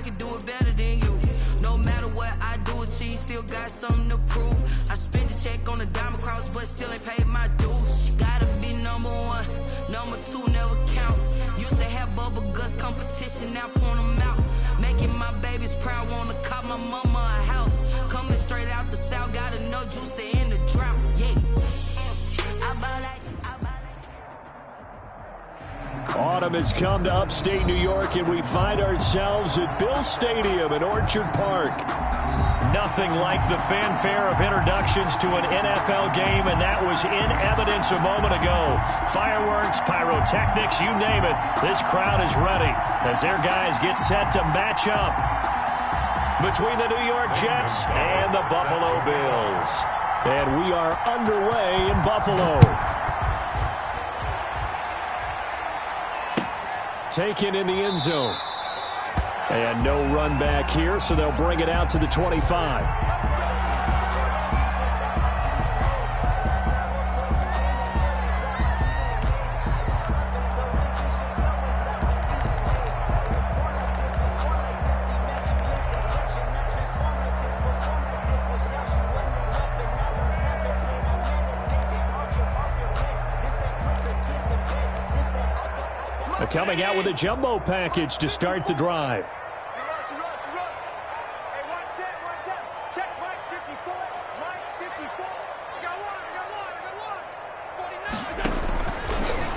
can do it better than you. No matter what I do achieve, still got something to prove. I spent the check on the diamond cross, but still ain't paid my dues. She gotta be number one, number two never count. Used to have bubble guts competition, now point them out. Making my babies proud, wanna cop my mama a house. Coming straight out the south, got enough juice to end the drought. Yeah, I buy like. Autumn has come to upstate New York, and we find ourselves at Bill Stadium in Orchard Park. Nothing like the fanfare of introductions to an NFL game, and that was in evidence a moment ago. Fireworks, pyrotechnics, you name it. This crowd is ready as their guys get set to match up between the New York Jets and the Buffalo Bills. And we are underway in Buffalo. Taken in the end zone. And no run back here, so they'll bring it out to the 25. Coming out with a jumbo package to start the drive.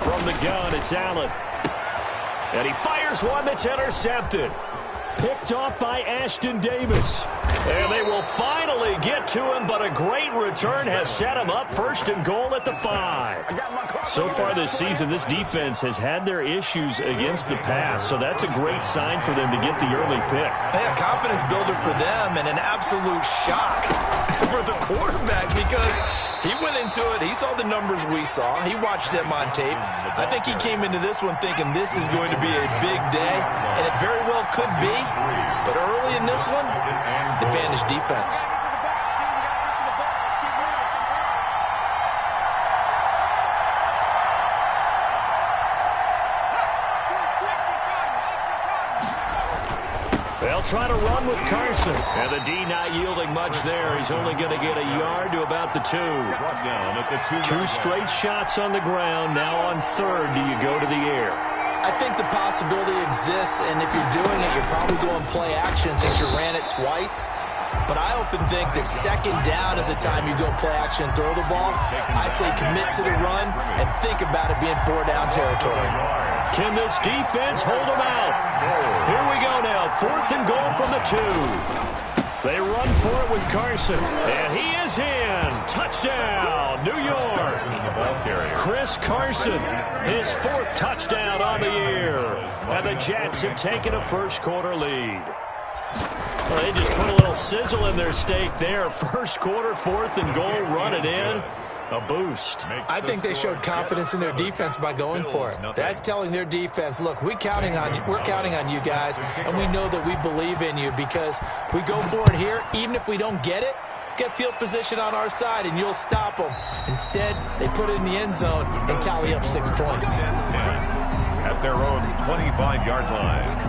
From the gun, it's Allen. And he fires one that's intercepted. Picked off by Ashton Davis. And they will finally get to him, but a great return has set him up first and goal at the 5. So far this season, this defense has had their issues against the pass, so that's a great sign for them to get the early pick. Yeah, confidence builder for them and an absolute shock for the quarterback because he went into it. He saw the numbers we saw. He watched them on tape. I think he came into this one thinking this is going to be a big day, and it very well could be. But early in this one, advantage defense. They'll try to run with Carson. And the D not yielding much there. He's only going to get a yard to about the 2. Two straight shots on the ground. Now on third, do you go to the air? I think the possibility exists, and if you're doing it, you're probably going play action since you ran it twice. But I often think that second down is a time you go play action and throw the ball. I say commit to the run and think about it being 4-down territory. Can this defense hold them out? Here we go now. 4th and goal from the 2. They run for it with Carson. And he is in. Touchdown, New York. Chris Carson, his 4th touchdown on the year. And the Jets have taken a first-quarter lead. Well, they just put a little sizzle in their steak there. First quarter, 4th and goal, run it in. A boost. I think they showed confidence in their defense by going for it. That's telling their defense, look, we're counting on you guys, and we know that we believe in you because we go for it here. Even if we don't get it, get field position on our side, and you'll stop them. Instead, they put it in the end zone and tally up 6 points. At their own 25-yard line.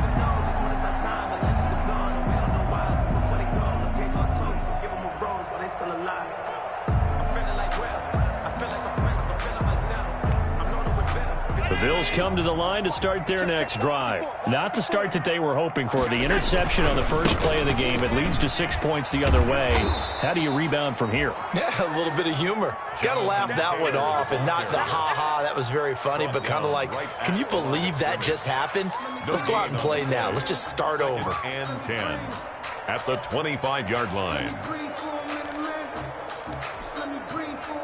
The Bills come to the line to start their next drive. Not the start that they were hoping for. The interception on the first play of the game. It leads to 6 points the other way. How do you rebound from here? Yeah, a little bit of humor. Got to laugh that one off and not the ha-ha. That was very funny, but kind of like, can you believe that just happened? Let's go out and play now. Let's just start over. And 10 at the 25-yard line.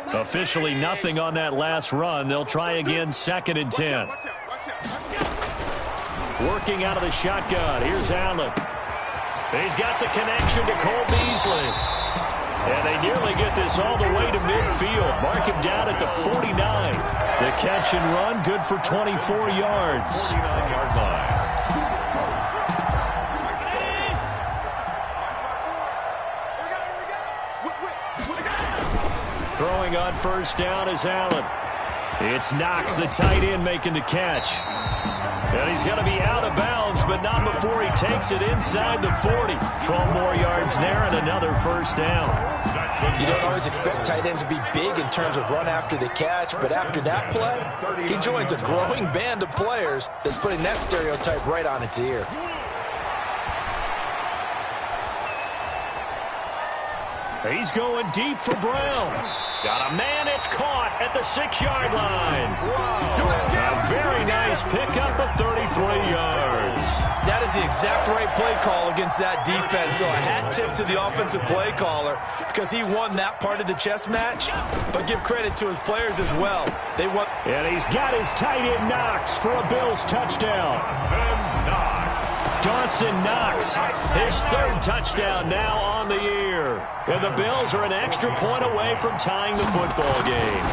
Officially nothing on that last run. They'll try again, 2nd and 10. Working out of the shotgun. Here's Allen. He's got the connection to Cole Beasley. And they nearly get this all the way to midfield. Mark him down at the 49. The catch and run, good for 24 yards. 49-yard line. Throwing on first down is Allen. It's Knox, the tight end, making the catch. And he's going to be out of bounds but not before he takes it inside the 40. 12 more yards there and another first down. You don't always expect tight ends to be big in terms of run after the catch, but after that play, he joins a growing band of players that's putting that stereotype right on its ear. He's going deep for Brown. Got a man, it's caught at the 6-yard line. A very nice pickup of 33 yards. That is the exact right play call against that defense. So a hat tip to the offensive play caller because he won that part of the chess match. But give credit to his players as well. They won. And he's got his tight end Knox for a Bills touchdown. Dawson Knox, his third touchdown now on the year. And the Bills are an extra point away from tying the football game.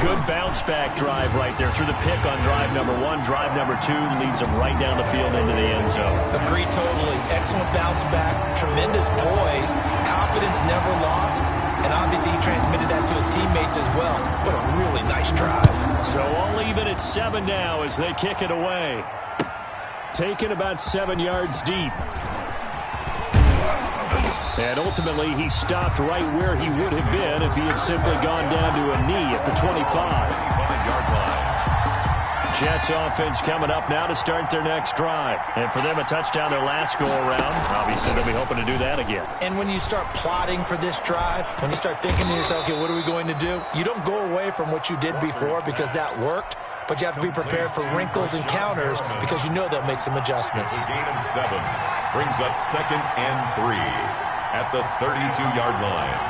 Good bounce-back drive right there through the pick on drive number 1. Drive number 2 leads them right down the field into the end zone. Agree totally. Excellent bounce-back, tremendous poise, confidence never lost, and obviously he transmitted that to his teammates as well. What a really nice drive. So all even at 7 now as they kick it away. Taken about 7 yards deep. And ultimately, he stopped right where he would have been if he had simply gone down to a knee at the 25-yard line. Jets offense coming up now to start their next drive. And for them, a touchdown their last go-around. Obviously, they'll be hoping to do that again. And when you start plotting for this drive, when you start thinking to yourself, okay, what are we going to do? You don't go away from what you did before because that worked. But you have to be prepared for wrinkles and counters because you know they'll make some adjustments. Gain of 7 brings up 2nd and 3 at the 32-yard line.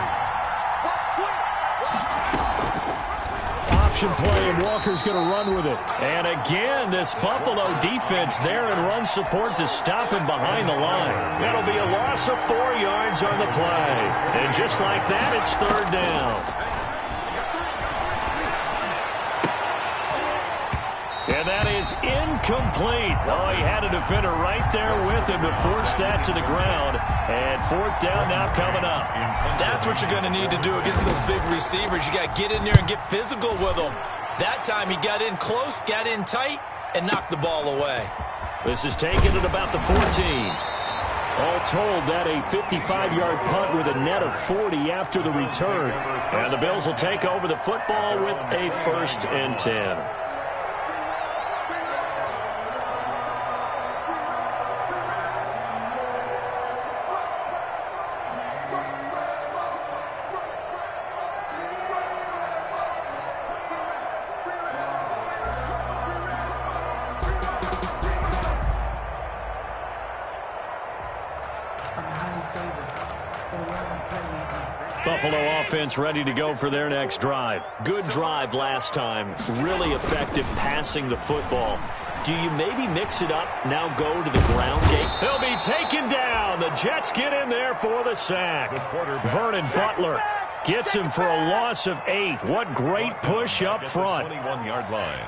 Option play, and Walker's going to run with it. And again, this Buffalo defense there in run support to stop him behind the line. That'll be a loss of 4 yards on the play. And just like that, it's 3rd down. And that is incomplete. Oh, he had a defender right there with him to force that to the ground. And 4th down now coming up. That's what you're going to need to do against those big receivers. You got to get in there and get physical with them. That time he got in close, got in tight, and knocked the ball away. This is taken at about the 14. All told, that a 55-yard punt with a net of 40 after the return. And the Bills will take over the football with a 1st and 10. Buffalo offense ready to go for their next drive. Good drive last time. Really effective passing the football. Do you maybe mix it up, now go to the ground game? He'll be taken down. The Jets get in there for the sack. Vernon Butler gets him for a loss of 8. What great push up front. 21-yard line.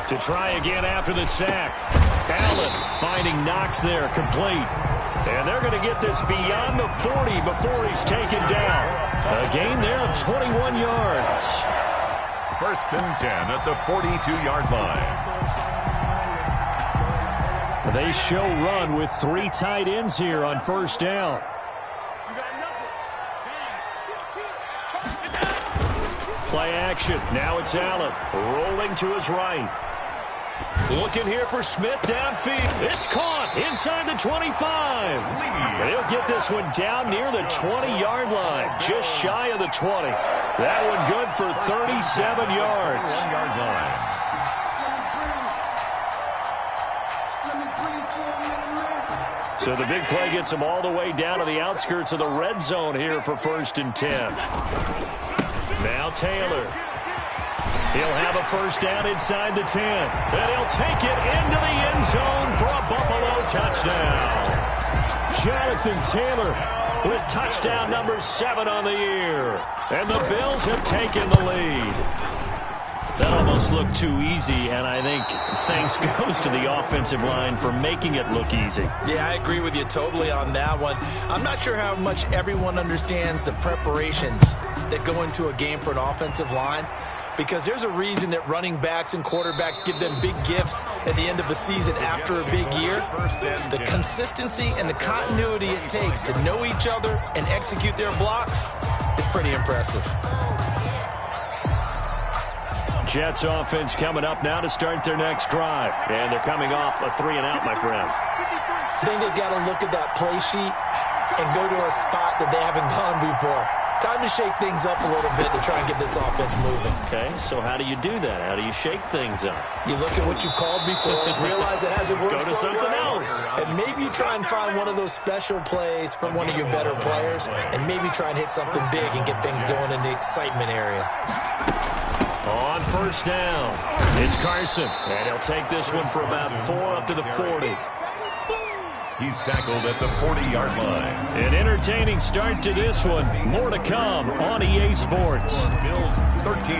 To try again after the sack. Allen finding Knox there, complete. And they're going to get this beyond the 40 before he's taken down. A gain there of 21 yards. 1st and 10 at the 42-yard line. They show run with 3 tight ends here on 1st down. Play action. Now it's Allen rolling to his right. Looking here for Smith downfield. It's caught inside the 25. They'll get this one down near the 20-yard line, just shy of the 20. That one good for 37 yards. 1-yard line. So the big play gets them all the way down to the outskirts of the red zone here for 1st and 10. Now Taylor. He'll have a 1st down inside the 10. And he'll take it into the end zone for a Buffalo touchdown. Jonathan Taylor with touchdown number 7 on the year. And the Bills have taken the lead. That almost looked too easy, and I think thanks goes to the offensive line for making it look easy. Yeah, I agree with you totally on that one. I'm not sure how much everyone understands the preparations that go into a game for an offensive line, because there's a reason that running backs and quarterbacks give them big gifts at the end of the season after a big year. The consistency and the continuity it takes to know each other and execute their blocks is pretty impressive. Jets offense coming up now to start their next drive. And they're coming off a 3-and-out, my friend. I think they've got to look at that play sheet and go to a spot that they haven't gone before. Time to shake things up a little bit to try and get this offense moving. Okay, so how do you do that? How do you shake things up? You look at what you've called before, realize it hasn't worked. Go to something else. And maybe you try and find one of those special plays from one of your better players, and maybe try and hit something big and get things going in the excitement area. On first down, it's Carson, and he'll take this one for about 4 up to the 40. He's tackled at the 40-yard line. An entertaining start to this one. More to come on EA Sports. Bills 13,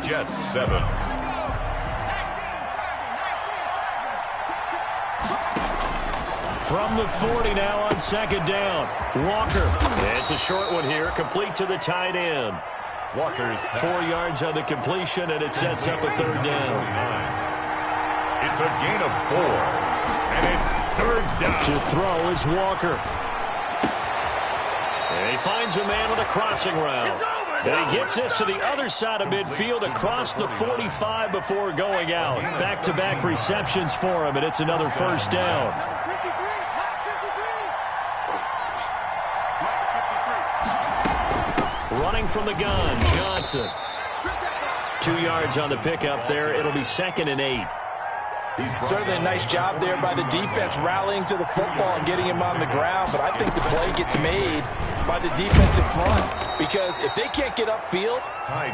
Jets 7. From the 40 now on second down. Walker. It's a short one here, complete to the tight end. Walker's 4 yards on the completion, and it sets up a third down. It's a gain of 4, and it's third down. To throw is Walker. And he finds a man with a crossing route. And he gets this to the other side of midfield across the 45 before going out. Back-to-back receptions for him, and it's another first down. Running from the gun, Johnson. 2 yards on the pickup there. It'll be 2nd and 8. Certainly a nice job there by the defense rallying to the football and getting him on the ground, but I think the play gets made by the defensive front, because if they can't get upfield,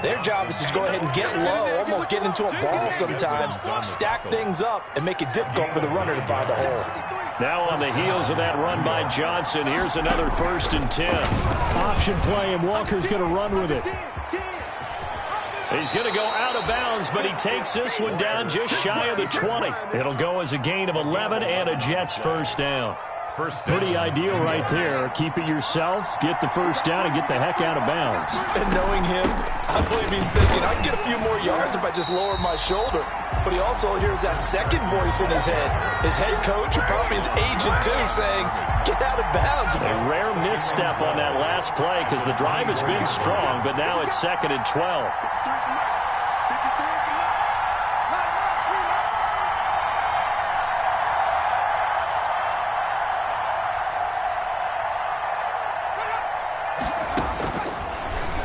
their job is to go ahead and get low, almost get into a ball sometimes, stack things up, and make it difficult for the runner to find a hole. Now on the heels of that run by Johnson, here's another 1st and 10. Option play, and Walker's going to run with it. He's going to go out of bounds, but he takes this one down just shy of the 20. It'll go as a gain of 11 and a Jets first down. Pretty ideal right there. Keep it yourself, get the first down, and get the heck out of bounds. And knowing him, I believe he's thinking, I can get a few more yards if I just lower my shoulder. But he also hears that second voice in his head. His head coach, or probably his agent too, saying, get out of bounds. A rare misstep on that last play because the drive has been strong, but now it's 2nd and 12.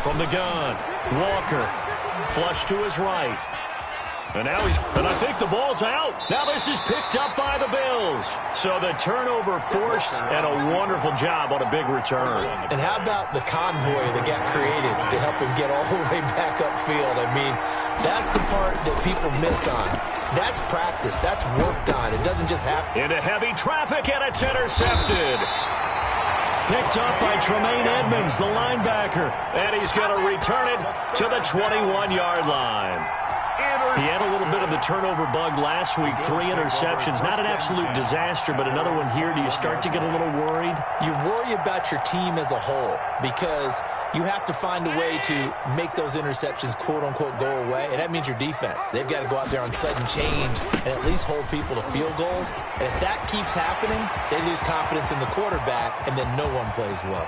From the gun, Walker, flush to his right. And now and I think the ball's out. Now this is picked up by the Bills. So the turnover forced, and a wonderful job on a big return. And how about the convoy that got created to help him get all the way back upfield? I mean, that's the part that people miss on. That's practice. That's worked on. It doesn't just happen. Into heavy traffic, and it's intercepted. Picked up by Tremaine Edmonds, the linebacker. And he's going to return it to the 21-yard line. He had a little bit of the turnover bug last week. 3 interceptions. Not an absolute disaster, but another one here. Do you start to get a little worried? You worry about your team as a whole, because you have to find a way to make those interceptions, quote-unquote, go away. And that means your defense. They've got to go out there on sudden change and at least hold people to field goals. And if that keeps happening, they lose confidence in the quarterback, and then no one plays well.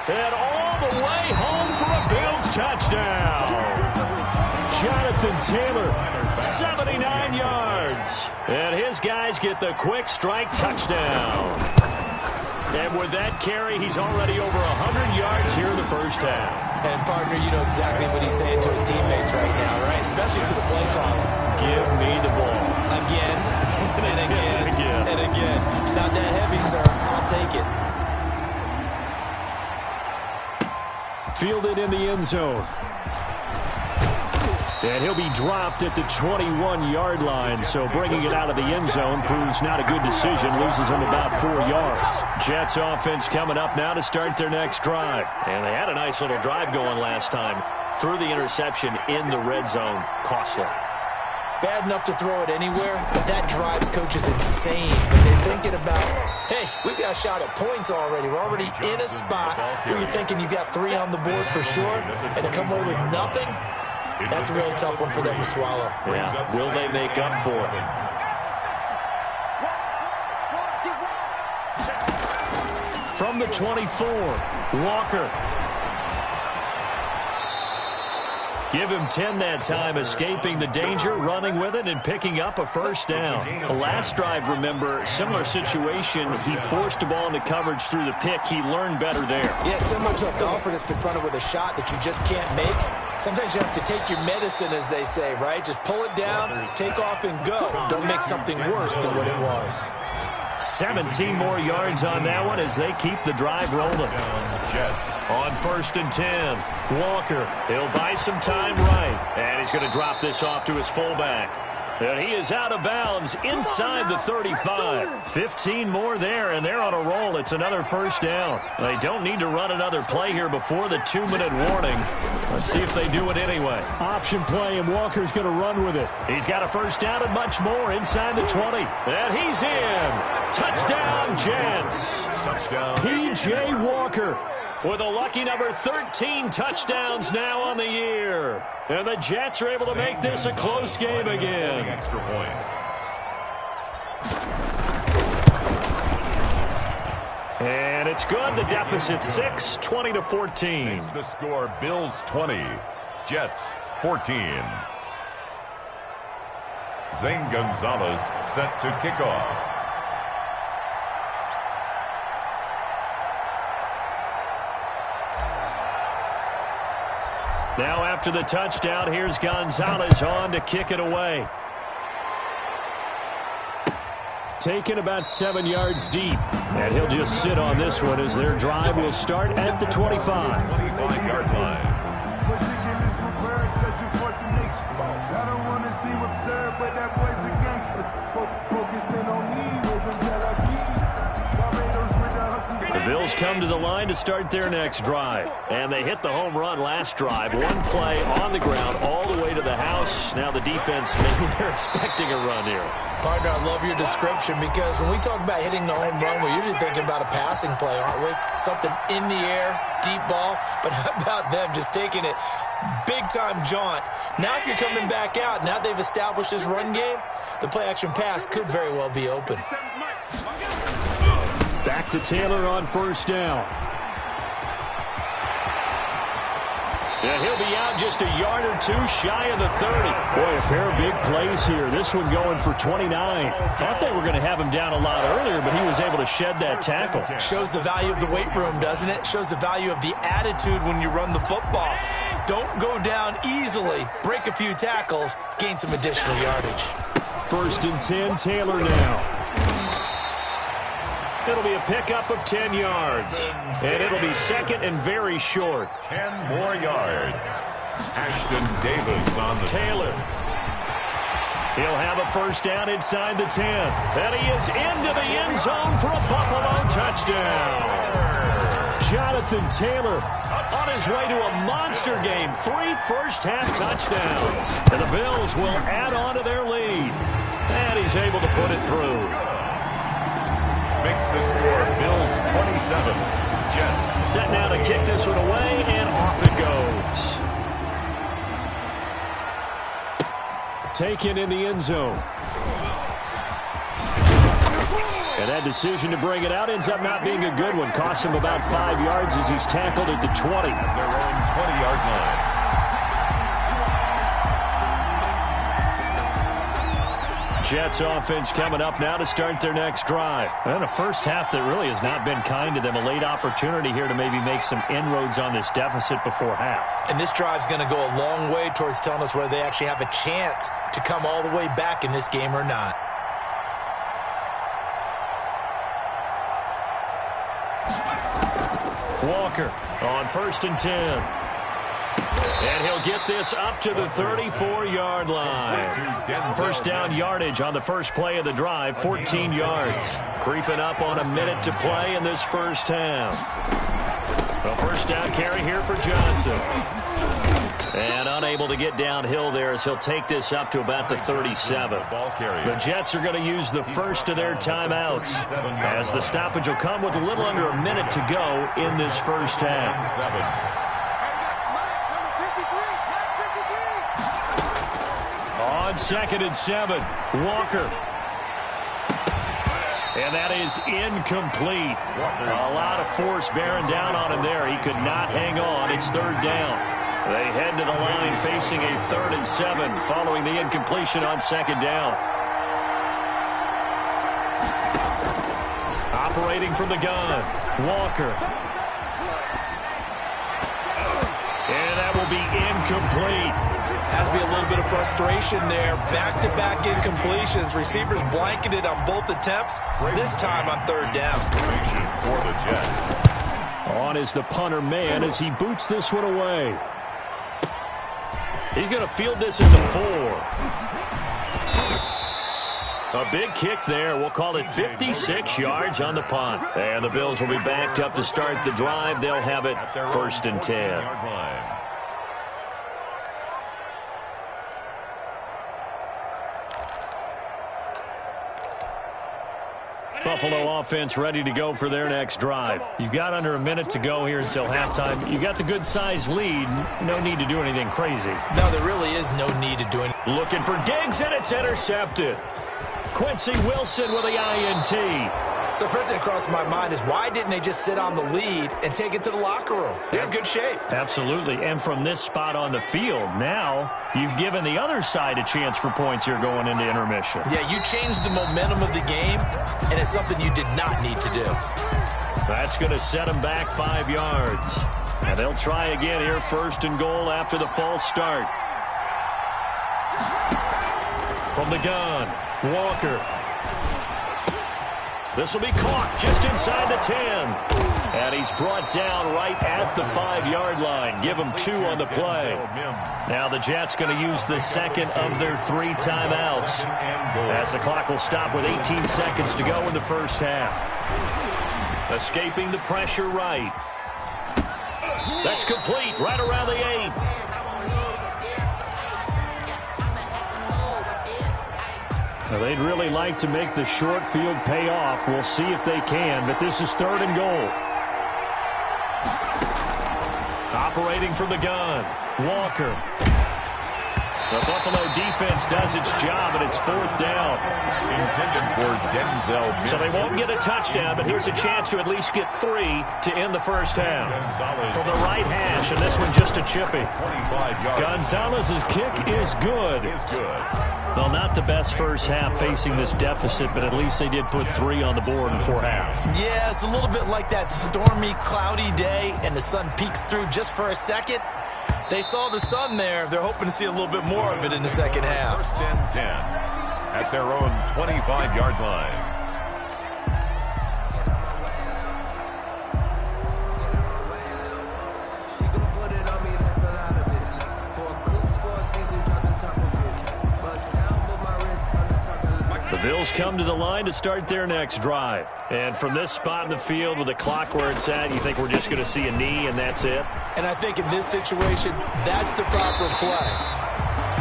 And all the way home for a Bills touchdown. Jonathan Taylor, 79 yards. And his guys get the quick strike touchdown. And with that carry, he's already over 100 yards here in the first half. And, partner, you know exactly what he's saying to his teammates right now, right? Especially to the play caller. Give me the ball. Again, and again, and again. It's not that heavy, sir. I'll take it. Fielded in the end zone. And he'll be dropped at the 21-yard line, so bringing it out of the end zone proves not a good decision, loses him about 4 yards. Jets offense coming up now to start their next drive. And they had a nice little drive going last time. threw the interception in the red zone. Costly. Bad enough to throw it anywhere, but that drives coaches insane when they're thinking about, hey, we got a shot at points already. We're already in a spot where you're thinking you got 3 on the board for sure, and to come away with nothing, that's a really tough one for them to swallow. Yeah. Will they make up for it? From the 24, Walker. Give him 10 that time, escaping the danger, running with it, and picking up a first down. The last drive, remember, similar situation. He forced the ball into coverage through the pick. He learned better there. Yeah, similar to a golfer that's confronted with a shot that you just can't make. Sometimes you have to take your medicine, as they say, right? Just pull it down, take off, and go. Don't make something worse than what it was. 17 more yards on that one as they keep the drive rolling. On 1st and 10, Walker. He'll buy some time right. And he's going to drop this off to his fullback. And he is out of bounds inside the 35. 15 more there, and they're on a roll. It's another first down. They don't need to run another play here before the 2-minute warning. Let's see if they do it anyway. Option play, and Walker's going to run with it. He's got a first down and much more inside the 20. And he's in. Touchdown, Jets. Touchdown. P.J. Walker with a lucky number 13 touchdowns now on the year. And the Jets are able to make this a close game again. Extra point. And it's good. The deficit 6, 20-14. Makes the score Bills 20, Jets 14. Zane Gonzalez set to kick off. Now after the touchdown, here's Gonzalez on to kick it away. Taken about 7 yards deep. And he'll just sit on this one as their drive will start at the 25. 25-yard line. The Bills come to the line to start their next drive. And they hit the home run last drive. One play on the ground all the way to the house. Now the defense, maybe they're expecting a run here. Partner, I love your description because when we talk about hitting the home run, we're usually thinking about a passing play, aren't we? Something in the air, deep ball. But how about them just taking it big-time jaunt? Now if you're coming back out, now they've established this run game, the play-action pass could very well be open. Back to Taylor on first down. And he'll be out just a yard or two shy of the 30. Boy, a pair of big plays here. This one going for 29. Thought they were going to have him down a lot earlier, but he was able to shed that tackle. Shows the value of the weight room, doesn't it? Shows the value of the attitude when you run the football. Don't go down easily. Break a few tackles. Gain some additional yardage. 1st and 10, Taylor now. It'll be a pickup of 10 yards. And it'll be second and very short. 10 more yards. Ashton Davis on the Taylor. He'll have a first down inside the 10. And he is into the end zone for a Buffalo touchdown. Jonathan Taylor on his way to a monster game. 3 first-half touchdowns. And the Bills will add on to their lead. And he's able to put it through. Makes the score Bills 27, Jets. Set now to kick this one away, and off it goes. Taken in the end zone. And that decision to bring it out ends up not being a good one. Costs him about 5 yards as he's tackled at the 20. Their own 20-yard line. Jets offense coming up now to start their next drive. And a first half that really has not been kind to them. A late opportunity here to maybe make some inroads on this deficit before half. And this drive's going to go a long way towards telling us whether they actually have a chance to come all the way back in this game or not. Walker on 1st and 10. And he'll get this up to the 34-yard line. First down yardage on the first play of the drive, 14 yards. Creeping up on a minute to play in this first half. A first down carry here for Johnson. And unable to get downhill there as he'll take this up to about the 37. The Jets are going to use the first of their timeouts as the stoppage will come with a little under a minute to go in this first half. On 2nd and 7, Walker. And that is incomplete. A lot of force bearing down on him there. He could not hang on. It's 3rd down. They head to the line facing a 3rd and 7 following the incompletion on 2nd down. Operating from the gun, Walker. And that will be incomplete. Has to be a little bit of frustration there. Back-to-back incompletions. Receivers blanketed on both attempts, this time on 3rd down. For the Jets. On is the punter man as he boots this one away. He's going to field this at the 4. A big kick there. We'll call it 56 yards on the punt. And the Bills will be backed up to start the drive. They'll have it 1st and 10. Buffalo offense ready to go for their next drive. You've got under a minute to go here until halftime. You got the good-sized lead. No need to do anything crazy. No, there really is no need to do anything. Looking for Diggs, and it's intercepted. Quincy Wilson with the INT. So first thing that crossed my mind is why didn't they just sit on the lead and take it to the locker room? They're in good shape. Absolutely. And from this spot on the field, now you've given the other side a chance for points here going into intermission. Yeah, you changed the momentum of the game, and it's something you did not need to do. That's going to set them back 5 yards. And they'll try again here, 1st and goal after the false start. From the gun, Walker. This will be caught just inside the 10. And he's brought down right at the 5-yard line. Give him 2 on the play. Now the Jets going to use the 2nd of their 3 timeouts as the clock will stop with 18 seconds to go in the first half. Escaping the pressure right. That's complete right around the 8. Well, they'd really like to make the short field pay off. We'll see if they can, but this is 3rd and goal. Operating from the gun, Walker. The Buffalo defense does its job, and it's 4th down. Intended for Denzel. So they won't get a touchdown, but here's a chance to at least get 3 to end the first half. From the right hash, and this one just a chippy. 25 yards. Gonzalez's kick is good. Well, not the best first half facing this deficit, but at least they did put 3 on the board before half. Yeah, it's a little bit like that stormy, cloudy day, and the sun peeks through just for a second. They saw the sun there. They're hoping to see a little bit more of it in the second half. 1st and 10 at their own 25-yard line. The Bills come to the line to start their next drive. And from this spot in the field with the clock where it's at, you think we're just going to see a knee and that's it? And I think in this situation, that's the proper play.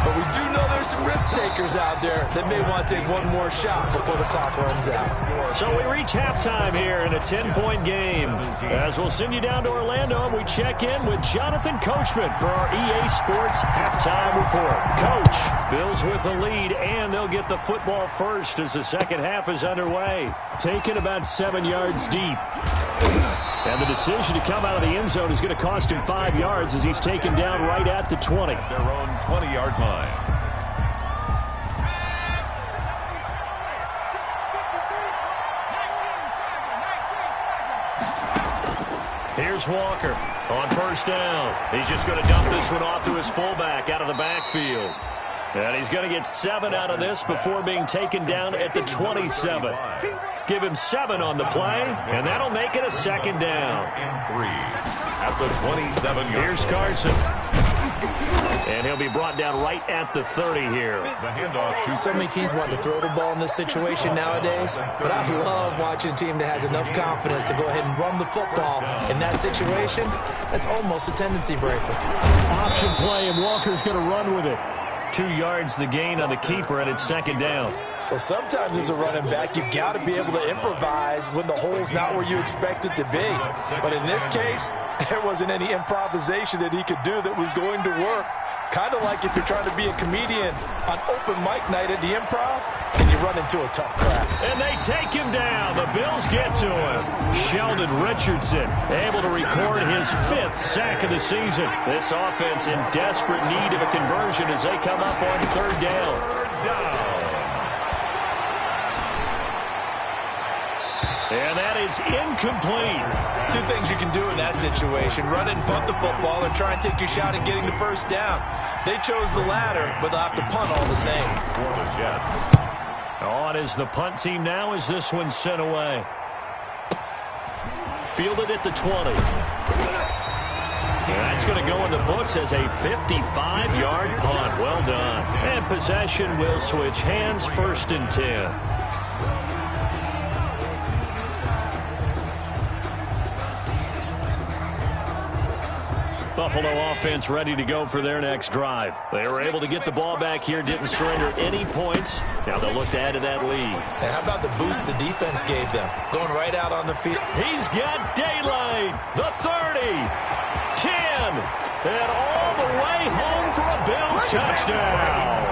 But we do know there's some risk takers out there that may want to take one more shot before the clock runs out. So we reach halftime here in a 10-point game. As we'll send you down to Orlando, and we check in with Jonathan Coachman for our EA Sports Halftime Report. Coach, Bills with the lead, and they'll get the football first as the second half is underway. Taken about 7 yards deep. And the decision to come out of the end zone is going to cost him 5 yards as he's taken down right at the 20. Their own 20-yard line. Here's Walker on first down. He's just going to dump this one off to his fullback out of the backfield. And he's going to get 7 out of this before being taken down at the 27. Give him 7 on the play, and that'll make it a second down. And 3 at the 27-yard line. Here's Carson. And he'll be brought down right at the 30 here. The handoff to So many teams want to throw the ball in this situation nowadays, but I love watching a team that has enough confidence to go ahead and run the football. In that situation, that's almost a tendency breaker. Option play, and Walker's going to run with it. 2 yards the gain on the keeper, and it's second down. Well, sometimes as a running back, you've got to be able to improvise when the hole's not where you expect it to be. But in this case, there wasn't any improvisation that he could do that was going to work. Kind of like if you're trying to be a comedian on open mic night at the Improv and you run into a tough crowd. And they take him down. The Bills get to him. Sheldon Richardson able to record his 5th sack of the season. This offense in desperate need of a conversion as they come up on third down. And that is incomplete. 2 things you can do in that situation: run and punt the football, or try and take your shot at getting the first down. They chose the latter, but they'll have to punt all the same. On is the punt team now as this one's sent away. Fielded at the 20. And that's going to go in the books as a 55-yard punt. Well done. And possession will switch hands, 1st and 10. Buffalo offense ready to go for their next drive. They were able to get the ball back here, didn't surrender any points. Now they'll look to add to that lead. And how about the boost the defense gave them? Going right out on the field. He's got daylight. The 30, 10, and all the way home for a Bills touchdown.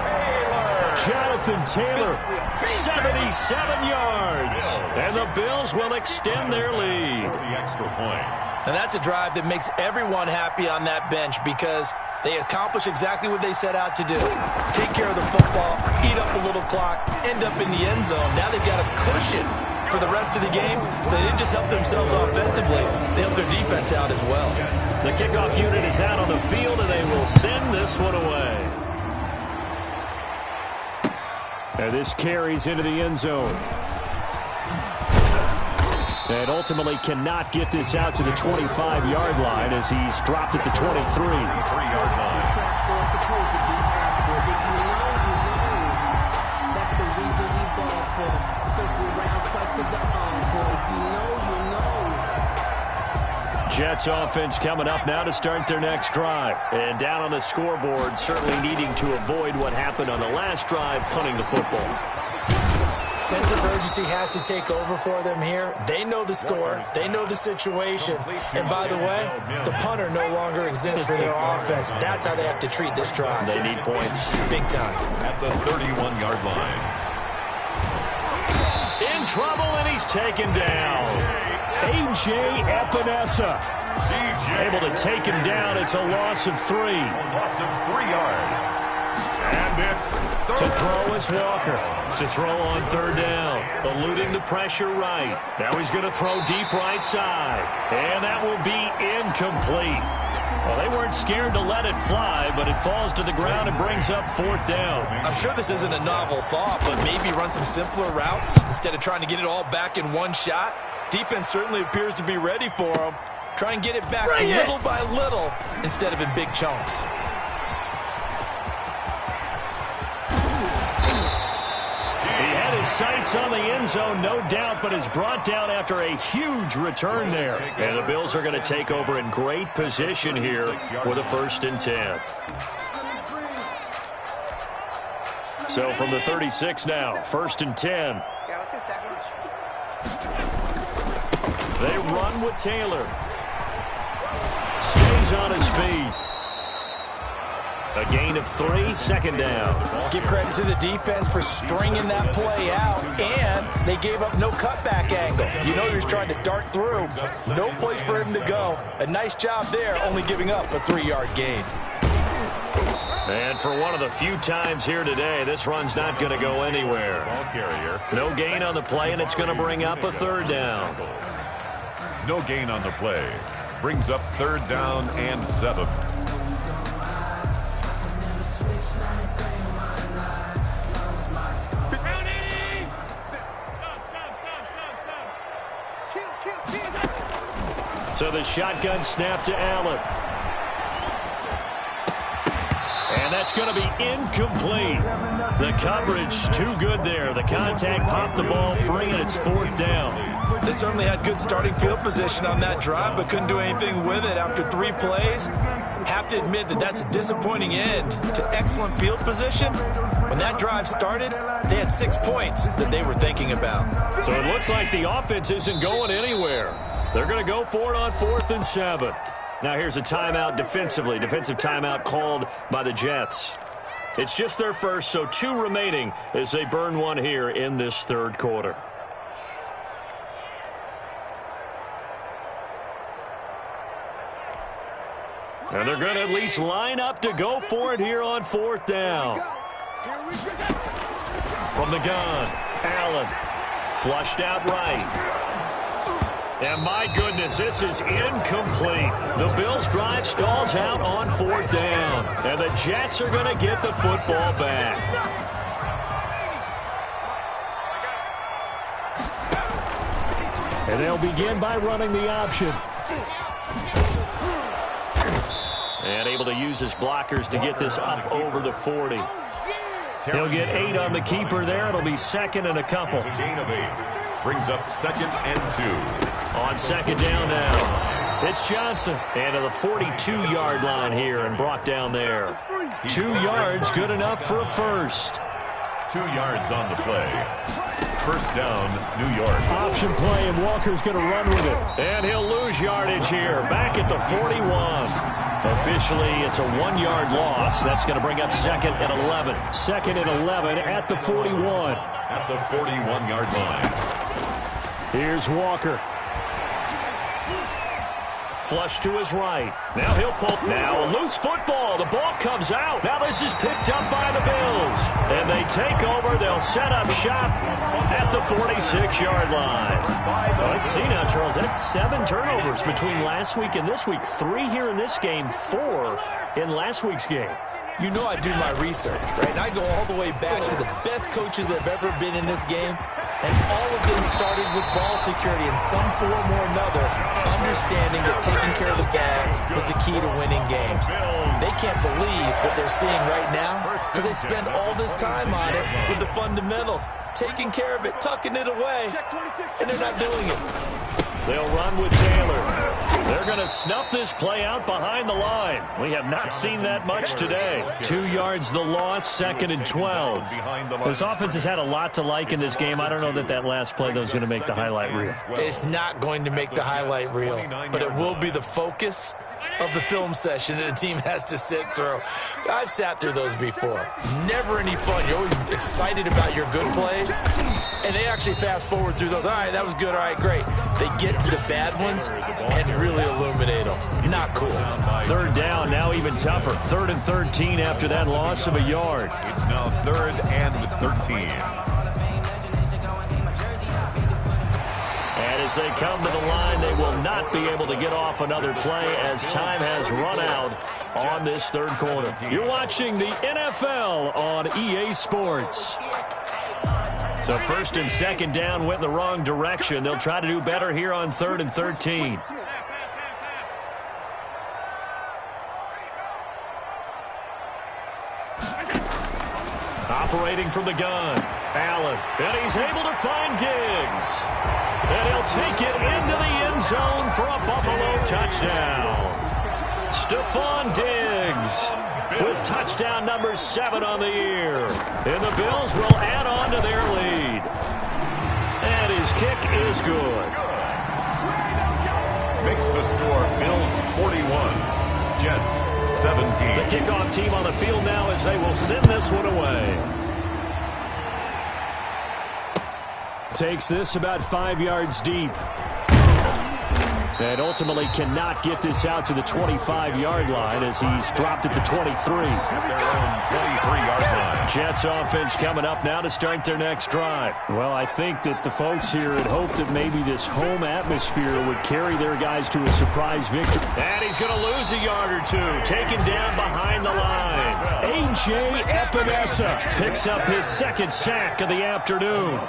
Jonathan Taylor, 77 yards. And the Bills will extend their lead. For the extra point. And that's a drive that makes everyone happy on that bench because they accomplish exactly what they set out to do. Take care of the football, eat up a little clock, end up in the end zone. Now they've got a cushion for the rest of the game. So they didn't just help themselves offensively, they helped their defense out as well. The kickoff unit is out on the field, and they will send this one away. And this carries into the end zone. And ultimately cannot get this out to the 25-yard line as he's dropped at the 23. 3-yard line. That's the reason we ball for. Circle round, trust with the encore. If you know, you know. Jets offense coming up now to start their next drive. And down on the scoreboard, certainly needing to avoid what happened on the last drive, punting the football. Sense of urgency has to take over for them here. They know the score. They know the situation. And by the way, the punter no longer exists for their offense. That's how they have to treat this drive. They need points. Big time. At the 31-yard line. In trouble, and he's taken down. A.J. Epinesa able to take him down. It's a loss of 3. A loss of 3 yards. And it's To throw is Walker. To throw on third down. Eluding the pressure right. Now he's going to throw deep right side. And that will be incomplete. Well, they weren't scared to let it fly, but it falls to the ground and brings up 4th down. I'm sure this isn't a novel thought, but maybe run some simpler routes instead of trying to get it all back in one shot. Defense certainly appears to be ready for them. Try and get it back little by little instead of in big chunks. Sights on the end zone, no doubt, but is brought down after a huge return there. And the Bills are going to take over in great position here with a 1st and 10. So from the 36 now, 1st and 10. Yeah, let's go second. They run with Taylor. Stays on his feet. A gain of 3, 2nd down. Give credit to the defense for stringing that play out, and they gave up no cutback angle. You know he's trying to dart through. No place for him to go. A nice job there, only giving up a 3-yard gain. And for one of the few times here today, this run's not going to go anywhere. ball carrier. No gain on the play, and it's going to bring up a 3rd down. No gain on the play. Brings up 3rd down and 7. So the shotgun snap to Allen. And that's going to be incomplete. The coverage too good there. The contact popped the ball free, and it's 4th down. They certainly had good starting field position on that drive, but couldn't do anything with it after 3 plays. Have to admit that that's a disappointing end to excellent field position. When that drive started, they had 6 points that they were thinking about. So it looks like the offense isn't going anywhere. They're going to go for it on 4th and 7. Now here's a timeout defensively. Defensive timeout called by the Jets. It's just their first, so 2 remaining as they burn one here in this 3rd quarter. And they're going to at least line up to go for it here on 4th down. From the gun, Allen. Flushed out right. And my goodness, this is incomplete. The Bills' drive stalls out on 4th down. And the Jets are going to get the football back. And they'll begin by running the option. And able to use his blockers to get this up over the 40. He'll get 8 on the keeper there. It'll be 2nd and a couple. Gain of 8. Brings up 2nd and 2. On 2nd down now. It's Johnson. And to the 42-yard line here and brought down there. 2 yards, good enough for a first. 2 yards on the play. 1st down, New York. Option play, and Walker's going to run with it. And he'll lose yardage here. Back at the 41. Officially, it's a 1-yard loss. That's going to bring up 2nd and 11. 2nd and 11 at the 41. At the 41-yard line. Here's Walker. Flush to his right. Now he'll pull. Now a loose football. The ball comes out. Now this is picked up by the Bills. And they take over. They'll set up shop at the 46-yard line. Well, let's see now, Charles. That's 7 turnovers between last week and this week. 3 here in this game, 4 in last week's game. You know I do my research, right? And I go all the way back to the best coaches that have ever been in this game. And all of them started with ball security in some form or another, understanding that taking care of the ball was the key to winning games. They can't believe what they're seeing right now because they spend all this time on it with the fundamentals, taking care of it, tucking it away, and they're not doing it. They'll run with Taylor. They're going to snuff this play out behind the line. We have not seen that much today. 2 yards the loss, 2nd and 12. This offense has had a lot to like in this game. I don't know that last play, though, is going to make the highlight reel. It's not going to make the highlight reel, but it will be the focus of the film session that the team has to sit through. I've sat through those before. Never any fun. You're always excited about your good plays, and they actually fast forward through those. All right, that was good. All right, great. They get to the bad ones and really illuminate them. Not cool. 3rd down, now even tougher. 3rd and 13 after that loss of a yard. It's now 3rd and 13. And as they come to the line, they will not be able to get off another play as time has run out on this 3rd quarter. You're watching the NFL on EA Sports. So 1st and 2nd down went the wrong direction. They'll try to do better here on 3rd and 13. Operating from the gun, Allen. And he's able to find Diggs. And he'll take it into the end zone for a Buffalo touchdown. Stephon Diggs with touchdown number 7 on the year. And the Bills will add on to their lead. And his kick is good. Makes the score Bills 41. Jets 17. The kickoff team on the field now as they will send this one away. Takes this about 5 yards deep. And ultimately cannot get this out to the 25-yard line as he's dropped at the 23. At their own 23-yard line. Jets offense coming up now to start their next drive. Well, I think that the folks here had hoped that maybe this home atmosphere would carry their guys to a surprise victory. And he's going to lose a yard or two. Taken down behind the line. A.J. Epinesa picks up his 2nd sack of the afternoon.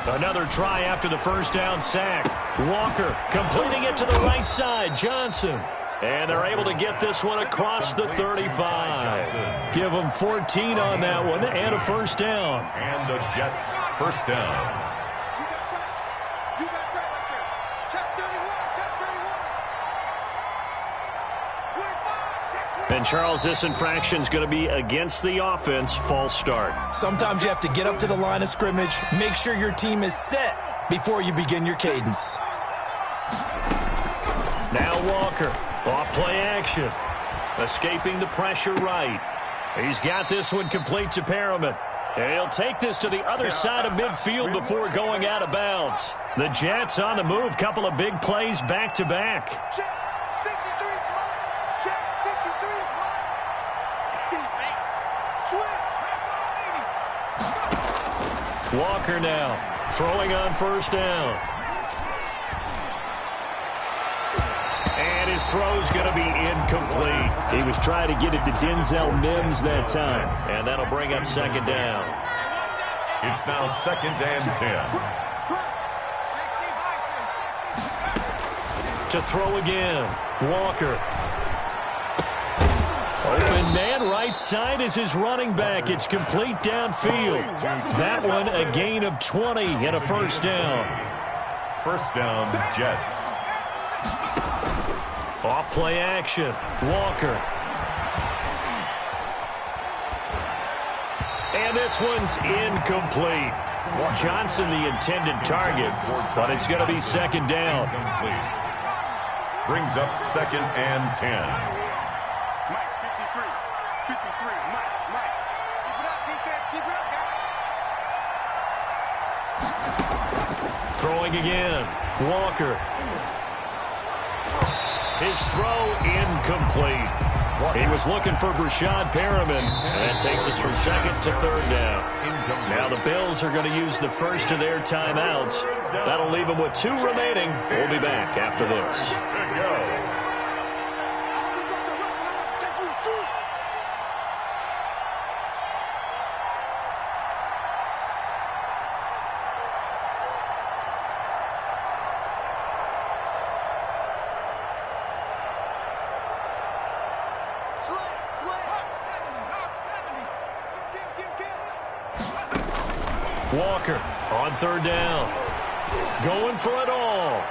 Another try after the 1st down sack. Walker completing it to the right side. Johnson. And they're able to get this one across the 35. Give them 14 on that one and a first down. And the Jets first down. And, Charles, this infraction's going to be against the offense. False start. Sometimes you have to get up to the line of scrimmage, make sure your team is set before you begin your cadence. Now Walker, off play action. Escaping the pressure right. He's got this one complete to Perriman. And he'll take this to the other side of midfield before going out of bounds. The Jets on the move. Couple of big plays back-to-back. Walker now throwing on first down. And his throw's going to be incomplete. He was trying to get it to Denzel Mims that time. And that'll bring up second down. It's now 2nd and 10. To throw again. Walker. Open man right side is his running back. It's complete downfield. That one a gain of 20 and a first down. First down, Jets. Off play action. Walker. And this one's incomplete. Johnson the intended target, but it's going to be second down. Brings up 2nd and 10. Throwing again. Walker. His throw incomplete. He was looking for Brashad Perriman, and that takes us from second to third down. Now the Bills are going to use the first of their timeouts. That'll leave them with 2 remaining. We'll be back after this. Walker on third down. Going for it all.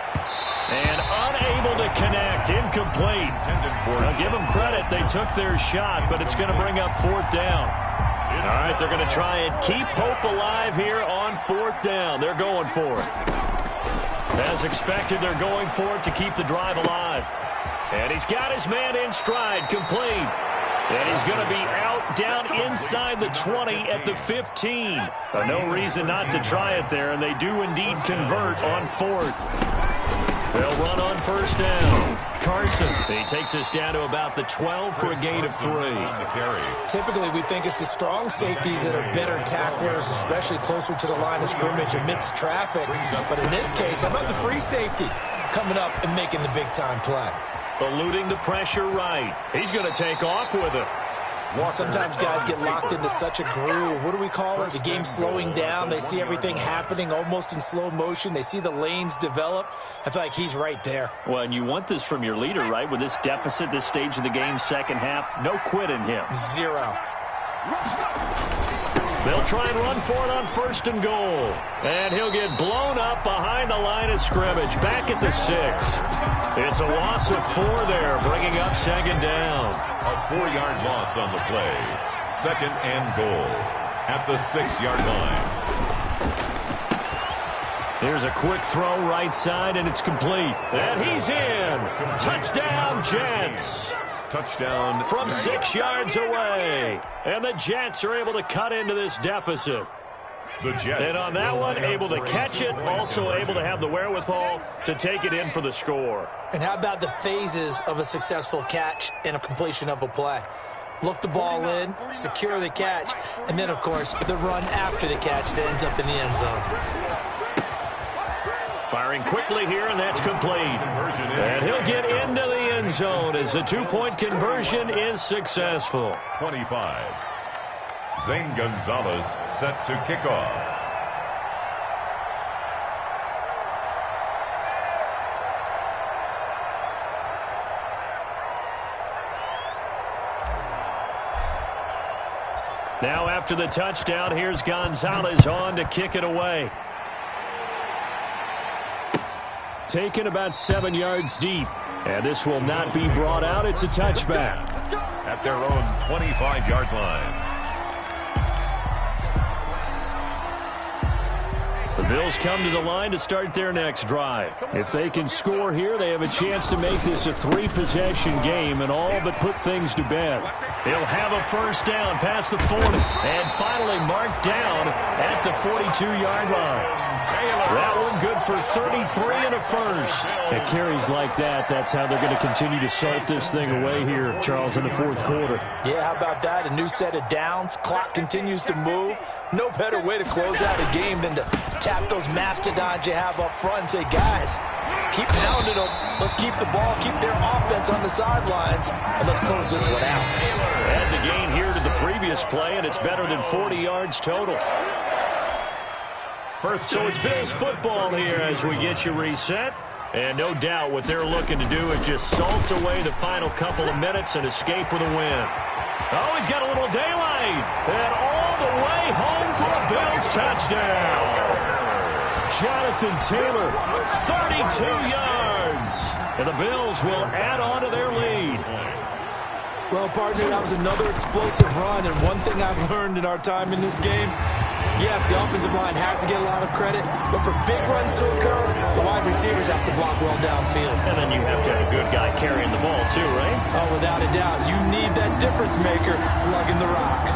And unable to connect. Incomplete. Now give them credit. They took their shot, but it's going to bring up 4th down. All right, they're going to try and keep hope alive here on 4th down. They're going for it. As expected, they're going for it to keep the drive alive. And he's got his man in stride. Complete. And he's going to be out down inside the 20 at the 15. No reason not to try it there, and they do indeed convert on 4th. They'll run on first down. Carson, he takes us down to about the 12 for a gain of 3. Typically, we think it's the strong safeties that are better tacklers, especially closer to the line of scrimmage amidst traffic. But in this case, how about the free safety coming up and making the big-time play? Eluding the pressure right. He's going to take off with it. Sometimes guys get locked into such a groove. What do we call it? The game's slowing down. They see everything happening almost in slow motion. They see the lanes develop. I feel like he's right there. Well, and you want this from your leader, right? With this deficit, this stage of the game, second half, no quit in him. 0. They'll try and run for it on first and goal. And he'll get blown up behind the line of scrimmage. Back at the 6. It's a loss of 4 there, bringing up second down. A 4-yard loss on the play. 2nd and goal at the 6-yard line. Here's a quick throw right side, and it's complete. And he's in. Touchdown, Jets. Touchdown from 6 yards away. And the Jets are able to cut into this deficit. The Jets. And on that one, able to catch it, also able to have the wherewithal to take it in for the score. And how about the phases of a successful catch and a completion of a play? Look the ball in, secure the catch, and then, of course, the run after the catch that ends up in the end zone. Firing quickly here, and that's complete. And he'll get into the end zone as the 2-point conversion is successful. 25. Zane Gonzalez set to kick off. Now after the touchdown, here's Gonzalez on to kick it away. Taken about 7 yards deep. And this will not be brought out. It's a touchback. At their own 25-yard line. The Bills come to the line to start their next drive. If they can score here, they have a chance to make this a 3-possession game and all but put things to bed. He'll have a first down past the 40 and finally marked down at the 42-yard line. That one good for 33 and a first. At carries like that, that's how they're going to continue to start this thing away here, Charles, in the fourth quarter. Yeah, how about that? A new set of downs. Clock continues to move. No better way to close out a game than to tap those mastodons you have up front and say, guys, keep pounding them. Let's keep the ball, keep their offense on the sidelines, and let's close this one out. Add the gain here to the previous play, and it's better than 40 yards total. So it's Bills football here as we get you reset. And no doubt what they're looking to do is just salt away the final couple of minutes and escape with a win. Oh, he's got a little daylight. And all the way home for a Bills touchdown. Jonathan Taylor, 32 yards. And the Bills will add on to their lead. Well, partner, that was another explosive run. And one thing I've learned in our time in this game, yes, the offensive line has to get a lot of credit, but for big runs to occur, the wide receivers have to block well downfield. And then you have to have a good guy carrying the ball too, right? Oh, without a doubt. You need that difference maker lugging the rock.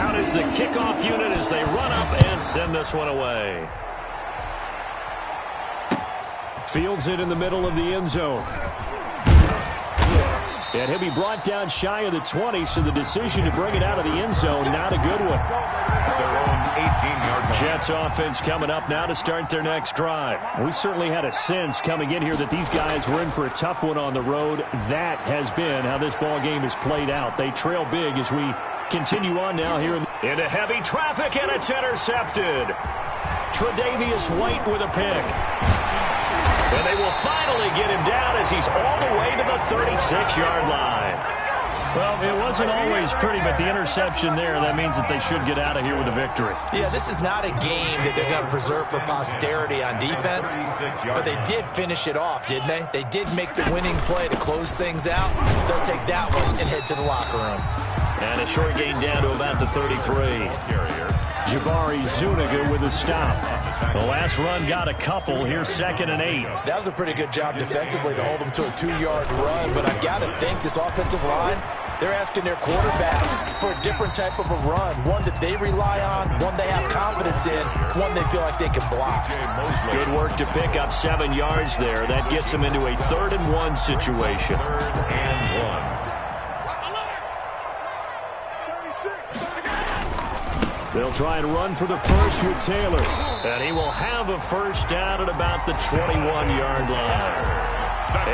Out is the kickoff unit as they run up and send this one away. Fields it in the middle of the end zone. And he'll be brought down shy of the 20, so the decision to bring it out of the end zone, not a good one. Their own 18-yard line. Jets offense coming up now to start their next drive. We certainly had a sense coming in here that these guys were in for a tough one on the road. That has been how this ball game is played out. They trail big as we continue on now here into heavy traffic, and it's intercepted. Tre'Davious White with a pick. And they will finally get him down as he's all the way to the 36-yard line. Well, it wasn't always pretty, but the interception there, that means that they should get out of here with a victory. Yeah, this is not a game that they're going to preserve for posterity on defense, but they did finish it off, didn't they? They did make the winning play to close things out. They'll take that one and head to the locker room. And a short gain down to about the 33. Jabari Zuniga with a stop. The last run got a couple. Here's 2nd and 8. That was a pretty good job defensively to hold them to a 2-yard run, but I've got to think this offensive line, they're asking their quarterback for a different type of a run, one that they rely on, one they have confidence in, one they feel like they can block. Good work to pick up 7 yards there. That gets them into a 3rd and 1 situation. 3rd and 1. They'll try and run for the first with Taylor. And he will have a first down at about the 21-yard line.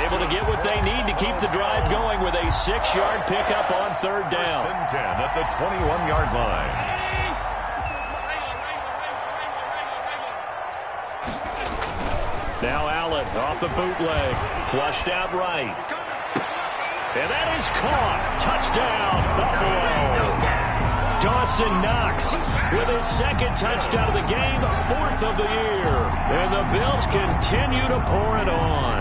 Able to get what they need to keep the drive going with a 6-yard pickup on 3rd down. 10 at the 21-yard line. Now Allen off the bootleg. Flushed out right. And that is caught. Touchdown, Buffalo. Dawson Knox with his 2nd touchdown of the game, 4th of the year. And the Bills continue to pour it on.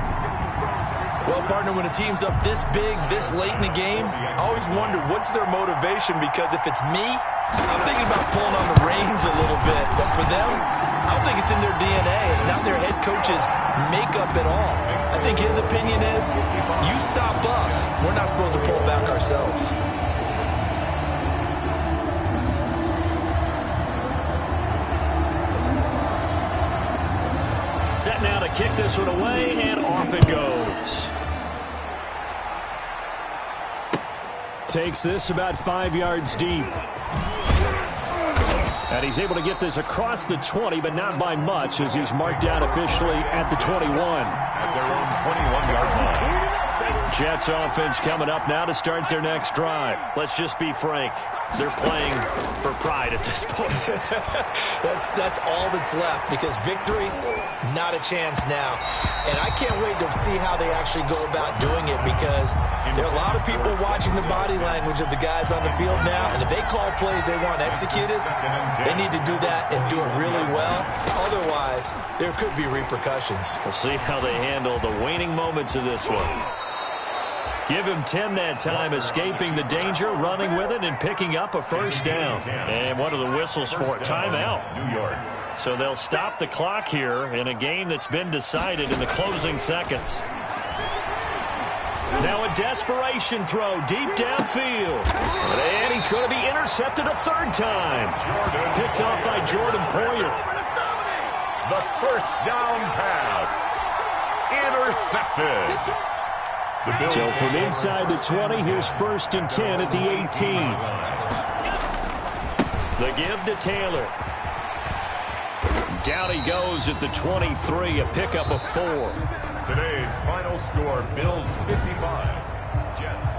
Well, partner, when a team's up this big, this late in the game, I always wonder what's their motivation, because if it's me, I'm thinking about pulling on the reins a little bit. But for them, I don't think it's in their DNA. It's not their head coach's makeup at all. I think his opinion is, you stop us, we're not supposed to pull back ourselves. Set now to kick this one away, and off it goes. Takes this about 5 yards deep. And he's able to get this across the 20, but not by much, as he's marked down officially at the 21. At their own 21-yard line. Jets offense coming up now to start their next drive. Let's just be frank. They're playing for pride at this point. That's all that's left, because victory, not a chance now. And I can't wait to see how they actually go about doing it, because there are a lot of people watching the body language of the guys on the field now, and if they call plays they want executed, they need to do that and do it really well. Otherwise, there could be repercussions. We'll see how they handle the waning moments of this one. Give him 10 that time, escaping the danger, running with it, and picking up a first down. And what are the whistles for? Timeout. New York. So they'll stop the clock here in a game that's been decided in the closing seconds. Now a desperation throw deep downfield. And he's going to be intercepted a third time. Picked off by Jordan Poyer. The first down pass. Intercepted. So from inside the 20, here's 1st and 10 at the 18. The give to Taylor. Down he goes at the 23, a pickup of 4. Today's final score, Bills 55, Jets.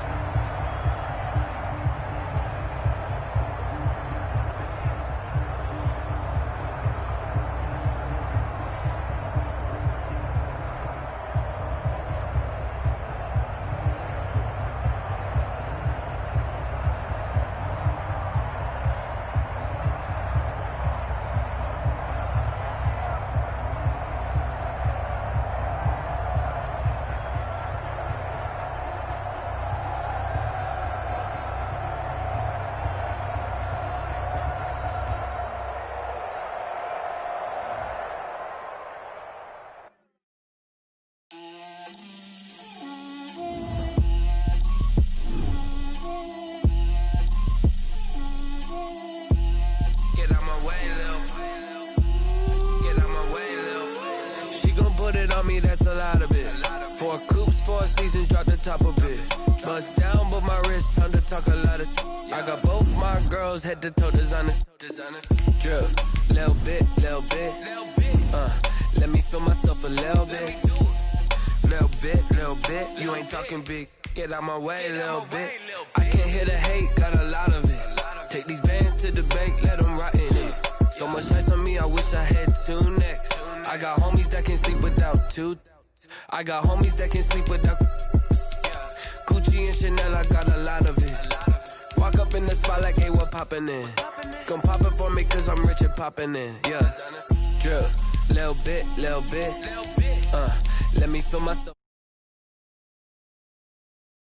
That's a lot of it. 4 coops, 4 seasons, drop the top of it. Bust down, but my wrist, time to talk a lot of. I got both my girls head to toe designer. Drip, little bit. Let me feel myself a little bit. Little bit. You ain't talking big. Get out my way, little bit. I can't hear the hate, got a lot of it. Take these bands to the bank, let them rot in it. So much ice on me, I wish I had 2 necks. I got homies that can sleep without 2. I got homies that can sleep without Gucci and Chanel, I got a lot of it. Walk up in the spot like, hey, what poppin' in? Come pop it for me, cause I'm rich and poppin' in. Yeah, drip, little bit. Let me feel myself.